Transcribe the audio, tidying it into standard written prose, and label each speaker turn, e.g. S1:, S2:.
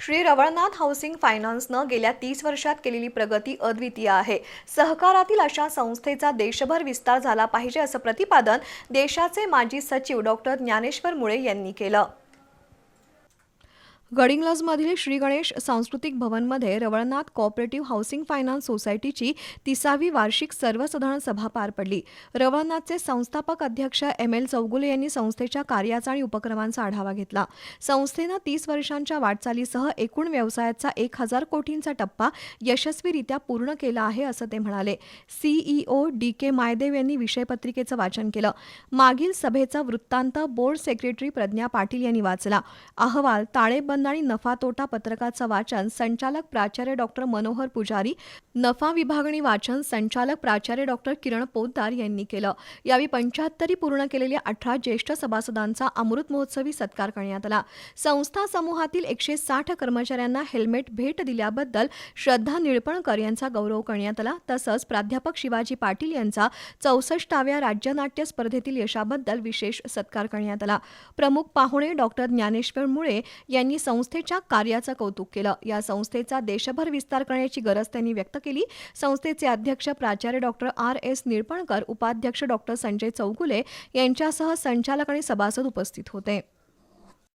S1: Shri Ravalnath housing फायनान्सनं गेल्या 30 वर्षात केलेली प्रगती अद्वितीय आहे। सहकारातील अशा संस्थेचा देशभर विस्तार झाला पाहिजे असं प्रतिपादन देशाचे माजी सचिव डॉक्टर ज्ञानेश्वर मुळे यांनी केलं। गडिंग्लजमधील श्री गणेश सांस्कृतिक भवनमध्ये रवळनाथ कोऑपरेटिव्ह हाऊसिंग फायनान्स सोसायटीची 30वी वार्षिक सर्वसाधारण सभा पार पडली। रवळनाथचे संस्थापक अध्यक्ष एम.एल. चौगुले यांनी संस्थेच्या कार्याचा आणि उपक्रमांचा आढावा घेतला। संस्थेनं 30 वर्षांच्या वाटचालीसह एकूण व्यवसायाचा 1000 कोटींचा टप्पा यशस्वीरित्या पूर्ण केला आहे असं ते म्हणाले। CEO DK. मायदेव यांनी विषयपत्रिकेचं वाचन केलं। मागील सभेचा वृत्तांत बोर्ड सेक्रेटरी प्रज्ञा पाटील यांनी वाचला। अहवाल, ताळेबंद आणि नफा तोटा पत्रकाचं वाचन संचालक प्राचार्य डॉक्टर मनोहर पुजारी, नफा विभागणी वाचन संचालक प्राचार्य डॉक्टर किरण पोद्दार यांनी केलं। यावेळी 75 पूर्ण केलेल्या 18 ज्येष्ठ सभासदांचा अमृत महोत्सवी सत्कार करण्यात आला। संस्था समूहातील 160 कर्मचाऱ्यांना हेल्मेट भेट दिल्याबद्दल श्रद्धा निळपणकर यांचा गौरव करण्यात आला। तसंच प्राध्यापक शिवाजी पाटील यांचा 64व्या राज्य नाट्य स्पर्धेतील यशाबद्दल विशेष सत्कार करण्यात आला। प्रमुख पाहुणे डॉक्टर ज्ञानेश्वर मुळे यांनी संस्थेच्या कार्याचं कौतुक केलं। या संस्थेचा देशभर विस्तार करण्याची गरज त्यांनी व्यक्त केली। संस्थेचे अध्यक्ष प्राचार्य डॉक्टर आर.एस. निळपणकर, उपाध्यक्ष डॉक्टर संजय चौगुले यांच्यासह संचालक आणि सभासद उपस्थित होते।